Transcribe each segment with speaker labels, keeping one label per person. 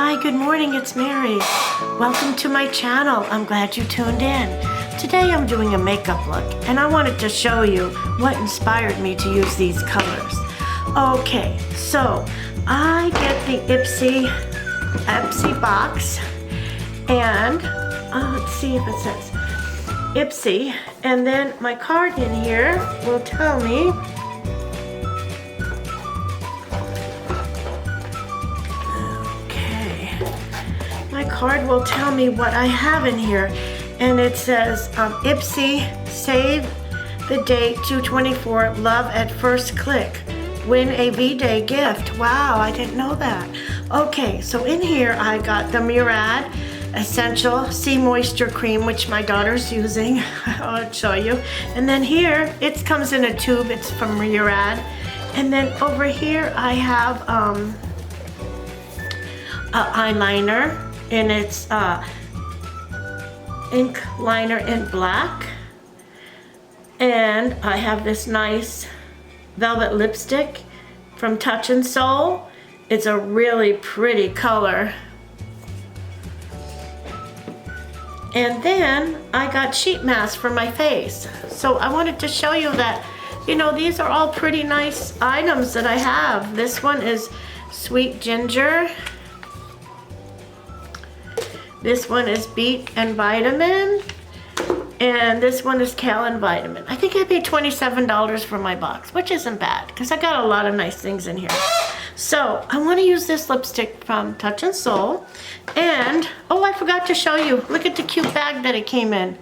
Speaker 1: Hi, good morning, it's Mary. Welcome to my channel. I'm glad you tuned in. Today I'm doing a makeup look and I wanted to show you what inspired me to use these colors. Okay, so I get the Ipsy box and let's see if it says Ipsy, and then my card in here will tell me what I have in here, and it says Ipsy, save the date 2/24, love at first click, win a V-Day gift. Wow, I didn't know that. Okay, so in here I got the Murad Essential Sea Moisture Cream, which my daughter's using. I'll show you. And then here it comes in a tube. It's from Murad. And then over here I have an eyeliner, and it's ink liner in black. And I have this nice velvet lipstick from Touch and Soul. It's a really pretty color. And then I got sheet masks for my face. So I wanted to show you that, you know, these are all pretty nice items that I have. This one is Sweet Ginger. This one is Beet and Vitamin. And this one is Cala and Vitamin. I think I paid $27 for my box, which isn't bad because I got a lot of nice things in here. So I want to use this lipstick from Touch and Soul. And, oh, I forgot to show you. Look at the cute bag that it came in.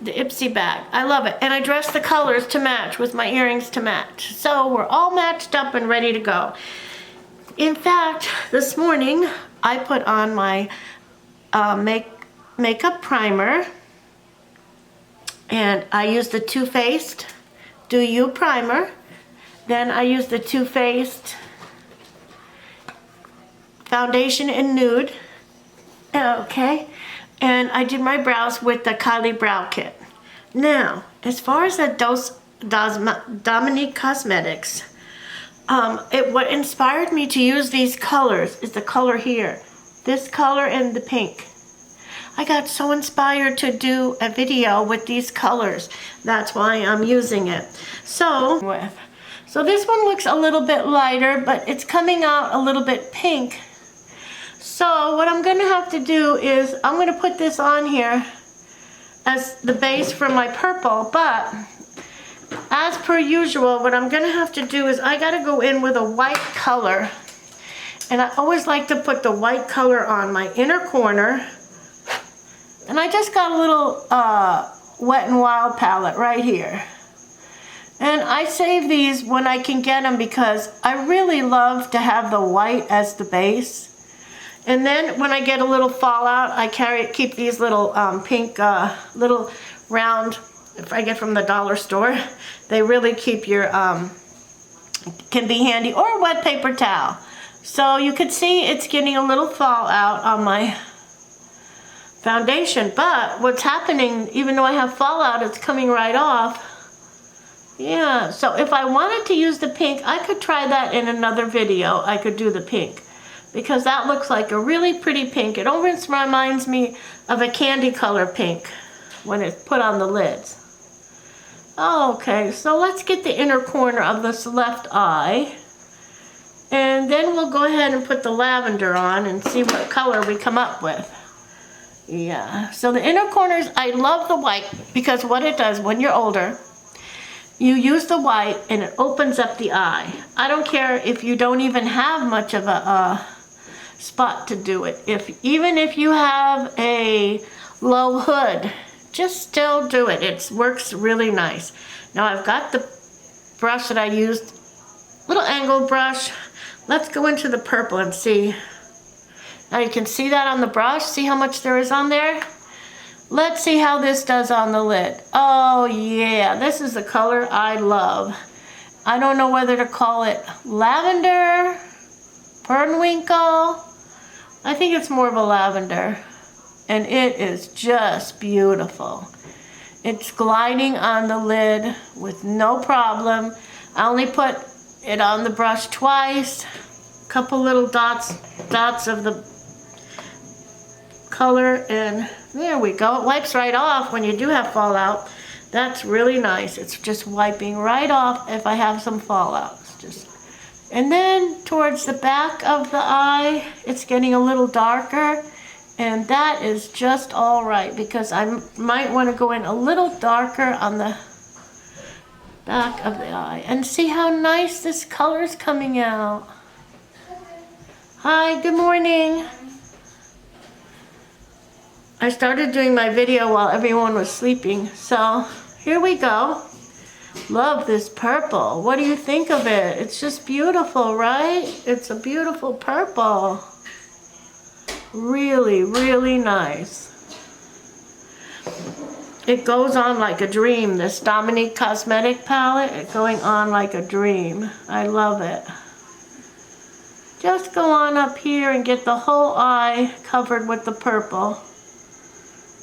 Speaker 1: The Ipsy bag. I love it. And I dressed the colors to match with my earrings to match. So we're all matched up and ready to go. In fact, this morning I put on my makeup primer. And I used the Too Faced Do You primer. Then I used the Too Faced foundation in Nude. Okay. And I did my brows with the Cala brow kit. Now, as far as the Dominique Cosmetics, what inspired me to use these colors is the color here. This color and the pink. I got so inspired to do a video with these colors. That's why I'm using it. So this one looks a little bit lighter, but it's coming out a little bit pink. So what I'm gonna have to do is I'm gonna put this on here as the base for my purple, but as per usual, what I'm gonna have to do is I gotta go in with a white color. And I always like to put the white color on my inner corner. And I just got a little Wet n Wild palette right here. And I save these when I can get them because I really love to have the white as the base. And then when I get a little fallout, I keep these little pink little round, if I get from the dollar store. They really keep your, can be handy, or a wet paper towel. So you could see it's getting a little fallout on my foundation, but what's happening, even though I have fallout, it's coming right off. Yeah, so if I wanted to use the pink, I could try that in another video. I could do the pink because that looks like a really pretty pink. It almost reminds me of a candy color pink when it's put on the lids. Okay, so let's get the inner corner of this left eye, and then we'll go ahead and put the lavender on and see what color we come up with. Yeah, so the inner corners, I love the white because what it does when you're older, you use the white and it opens up the eye. I don't care if you don't even have much of a spot to do it. Even if you have a low hood, just still do it. It works really nice. Now I've got the brush that I used, little angled brush. Let's go into the purple and see. Now you can see that on the brush. See how much there is on there? Let's see how this does on the lid. Oh yeah, this is the color I love. I don't know whether to call it lavender, Pernwinkle. I think it's more of a lavender. And it is just beautiful. It's gliding on the lid with no problem. I only put it on the brush twice. Couple little dots of the color, and there we go. It wipes right off when you do have fallout. That's really nice. It's just wiping right off if I have some fallout. And then towards the back of the eye, it's getting a little darker, and that is just all right because I might want to go in a little darker on the back of the eye. And see how nice this color is coming out. Hi, good morning. I started doing my video while everyone was sleeping, so here we go. Love this purple. What do you think of it? It's just beautiful, right? It's a beautiful purple. Really, really nice. It goes on like a dream. This Dominique Cosmetic palette, it's going on like a dream. I love it. Just go on up here and get the whole eye covered with the purple.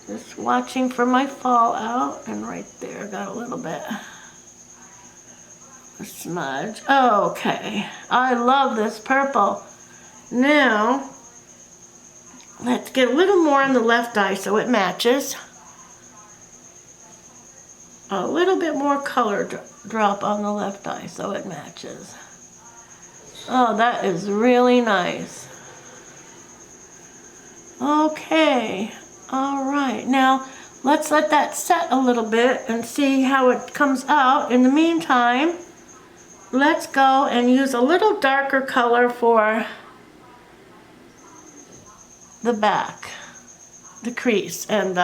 Speaker 1: Just watching for my fallout, and right there, got a little bit. A smudge. Okay, I love this purple. Now, let's get a little more on the left eye so it matches. A little bit more color drop on the left eye so it matches. Oh, that is really nice. Okay, all right. Now, let's let that set a little bit and see how it comes out. In the meantime, let's go and use a little darker color for the back, the crease, and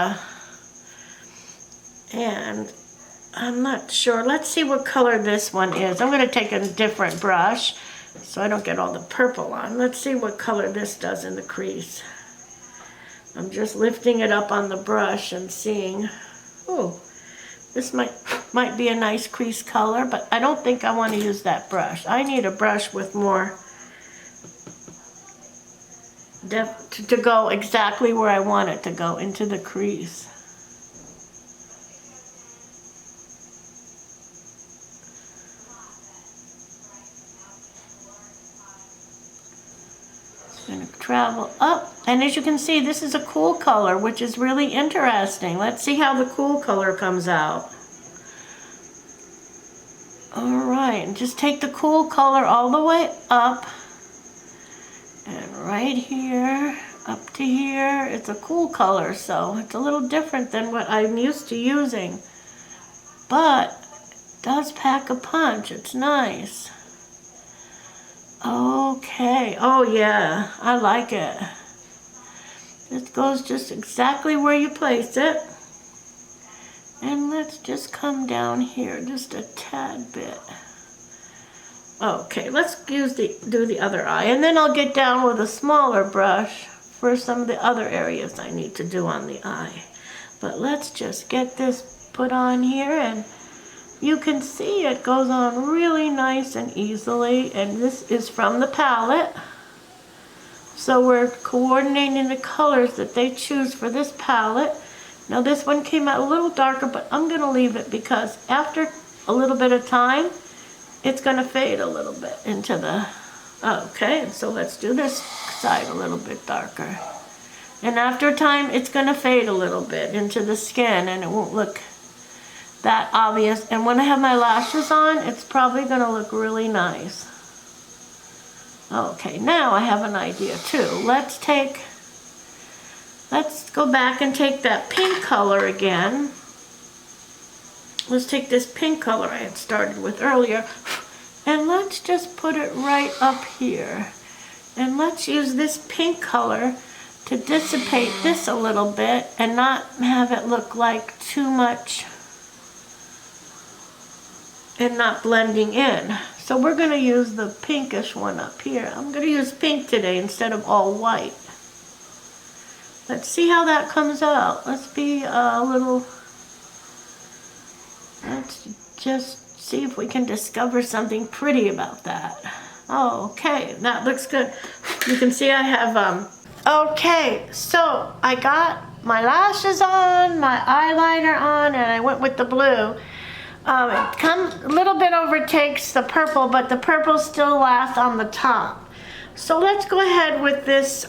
Speaker 1: I'm not sure. Let's see what color this one is. I'm going to take a different brush so I don't get all the purple on. Let's see what color this does in the crease. I'm just lifting it up on the brush and seeing. Oh, this might be a nice crease color, but I don't think I want to use that brush. I need a brush with more depth to go exactly where I want it to go, into the crease. It's going to travel up, and as you can see, this is a cool color, which is really interesting. Let's see how the cool color comes out. All right, and just take the cool color all the way up, and right here, up to here, it's a cool color, so it's a little different than what I'm used to using, but it does pack a punch. It's nice. Okay, oh yeah, I like it. It goes just exactly where you place it. And let's just come down here just a tad bit. Okay, let's do the other eye, and then I'll get down with a smaller brush for some of the other areas I need to do on the eye. But let's just get this put on here, and you can see it goes on really nice and easily, and this is from the palette. So we're coordinating the colors that they choose for this palette. Now this one came out a little darker, but I'm going to leave it because after a little bit of time, it's going to fade a little bit into the... Okay, so let's do this side a little bit darker. And after a time, it's going to fade a little bit into the skin, and it won't look that obvious. And when I have my lashes on, it's probably going to look really nice. Okay, now I have an idea too. Let's go back and take that pink color again. Let's take this pink color I had started with earlier, and let's just put it right up here. And let's use this pink color to dissipate this a little bit and not have it look like too much and not blending in. So we're going to use the pinkish one up here. I'm going to use pink today instead of all white. Let's see how that comes out. Let's be a little... Let's just see if we can discover something pretty about that. Okay, that looks good. You can see I have... Okay, so I got my lashes on, my eyeliner on, and I went with the blue. It comes a little bit overtakes the purple, but the purple still lasts on the top. So let's go ahead with this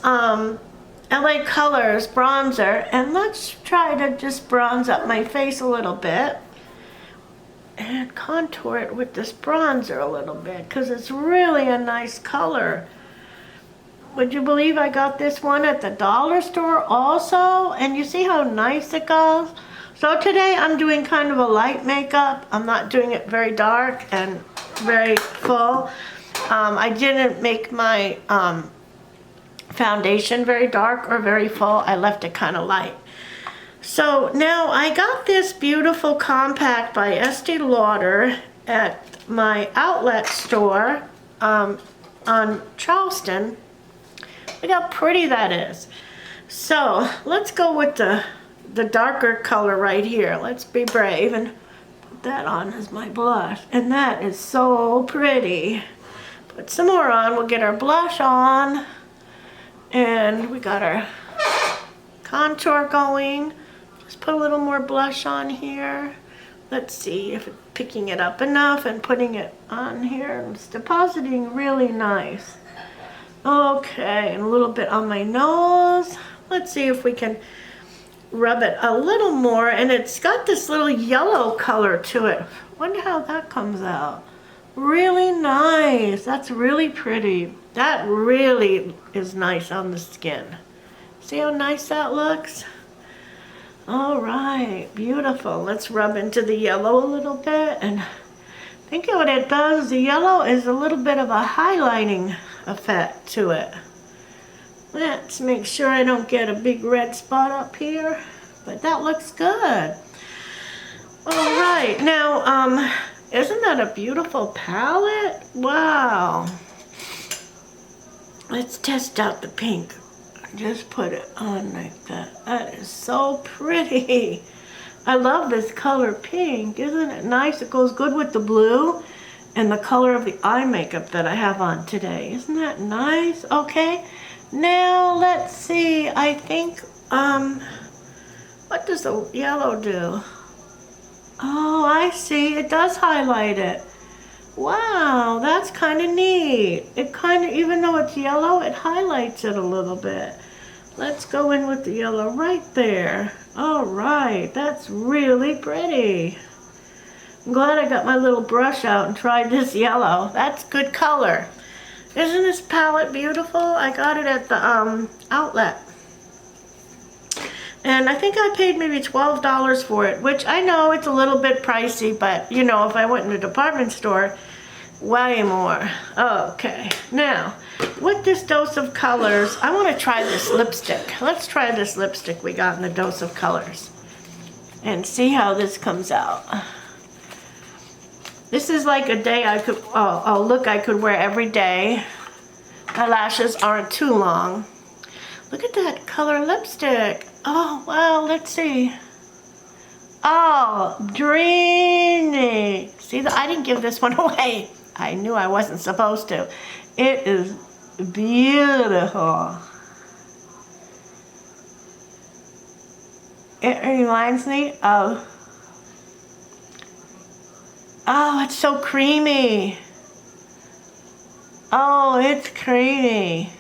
Speaker 1: LA Colors bronzer, and let's try to just bronze up my face a little bit and contour it with this bronzer a little bit because it's really a nice color. Would you believe I got this one at the dollar store also? And you see how nice it goes? So today I'm doing kind of a light makeup. I'm not doing it very dark and very full. I didn't make my foundation very dark or very full. I left it kind of light. So now I got this beautiful compact by EsteeLauder at my outlet store on Charleston. Look how pretty that is. So let's go with the darker color right here. Let's be brave and put that on as my blush. And that is so pretty. Put some more on. We'll get our blush on. And we got our contour going. Just put a little more blush on here. Let's see if it's picking it up enough and putting it on here. It's depositing really nice. Okay, and a little bit on my nose. Let's see if we can rub it a little more. And it's got this little yellow color to it. Wonder how that comes out. Really nice. That's really pretty. That really is nice on the skin. See how nice that looks? All right, beautiful. Let's rub into the yellow a little bit. And I think what it does, the yellow is a little bit of a highlighting effect to it. Let's make sure I don't get a big red spot up here. But that looks good. All right, now, isn't that a beautiful palette? Wow. Let's test out the pink. Just put it on like that. That is so pretty. I love this color pink. Isn't it nice? It goes good with the blue and the color of the eye makeup that I have on today. Isn't that nice? Okay. Now let's see. I think, what does the yellow do? Oh, I see. It does highlight it. Wow, that's kind of neat. It kind of, even though it's yellow, it highlights it a little bit. Let's go in with the yellow right there. All right, that's really pretty. I'm glad I got my little brush out and tried this yellow. That's good color. Isn't this palette beautiful? I got it at the outlet. And I think I paid maybe $12 for it, which I know it's a little bit pricey, but you know, if I went in a department store, way more. Okay, now, with this dose of colors, I want to try this lipstick. Let's try this lipstick we got in the dose of colors and see how this comes out. This is like a day I could, a look I could wear every day. My lashes aren't too long. Look at that color lipstick. Oh, wow, let's see. Oh, dreamy. See, I didn't give this one away. I knew I wasn't supposed to. It is beautiful. It reminds me of, oh, it's so creamy. Oh, it's creamy.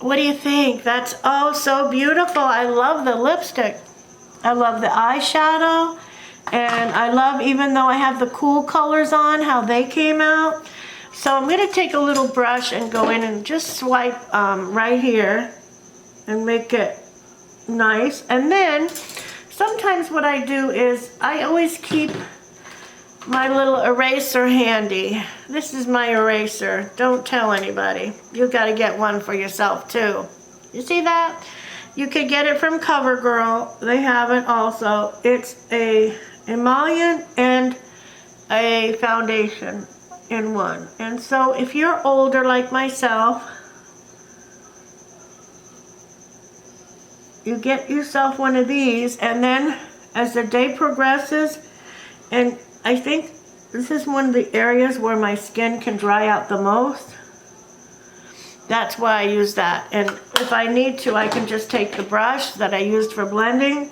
Speaker 1: What do you think? That's oh so beautiful. I love the lipstick. I love the eyeshadow. And I love, even though I have the cool colors on, how they came out. So I'm going to take a little brush and go in and just swipe right here and make it nice. And then sometimes what I do is I always keep my little eraser handy. This is my eraser. Don't tell anybody. You got to get one for yourself too. You see that? You could get it from CoverGirl. They have it also. It's a emollient and a foundation in one. And so if you're older like myself, you get yourself one of these, and then as the day progresses, and I think this is one of the areas where my skin can dry out the most. That's why I use that. And if I need to, I can just take the brush that I used for blending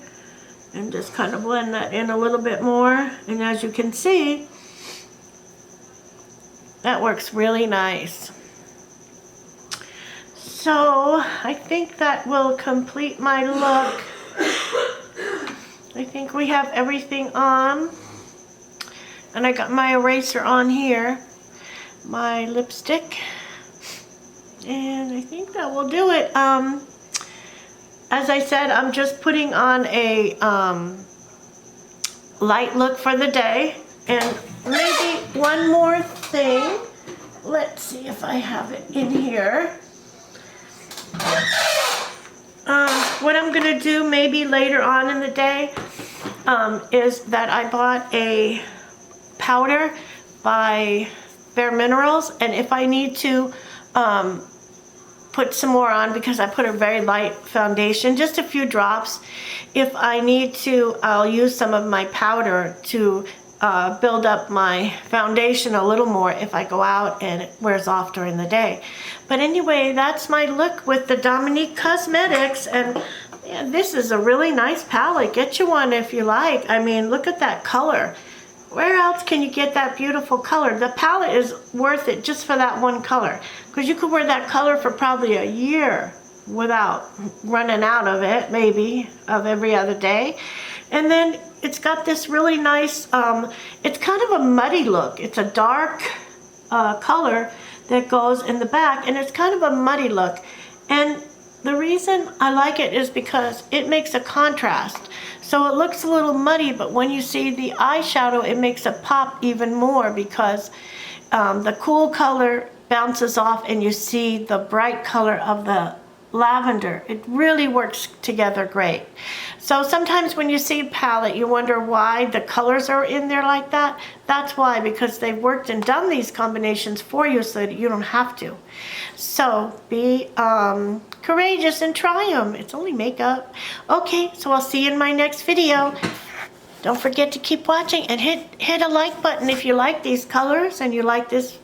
Speaker 1: and just kind of blend that in a little bit more. And as you can see, that works really nice. So I think that will complete my look. I think we have everything on. And I got my eraser on here, my lipstick. And I think that will do it. As I said, I'm just putting on a light look for the day. And maybe one more thing. Let's see if I have it in here. What I'm going to do maybe later on in the day is that I bought a powder by Bare Minerals, and if I need to put some more on, because I put a very light foundation, just a few drops, if I need to, I'll use some of my powder to build up my foundation a little more if I go out and it wears off during the day. But anyway, that's my look with the Dominique Cosmetics, and yeah, this is a really nice palette. Get you one if you like. I mean, look at that color. Where else can you get that beautiful color? The palette is worth it just for that one color, because you could wear that color for probably a year without running out of it, maybe, of every other day. And then it's got this really nice, it's kind of a muddy look. It's a dark color that goes in the back, and it's kind of a muddy look. And the reason I like it is because it makes a contrast. So it looks a little muddy, but when you see the eyeshadow, it makes it pop even more, because the cool color bounces off and you see the bright color of the lavender. It really works together great. So sometimes when you see a palette, you wonder why the colors are in there like that. That's why, because they've worked and done these combinations for you so that you don't have to. So be courageous and try them. It's only makeup. Okay, so I'll see you in my next video. Don't forget to keep watching and hit a like button if you like these colors and you like this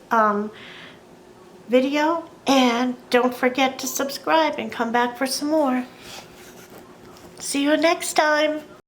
Speaker 1: video. And don't forget to subscribe and come back for some more. See you next time.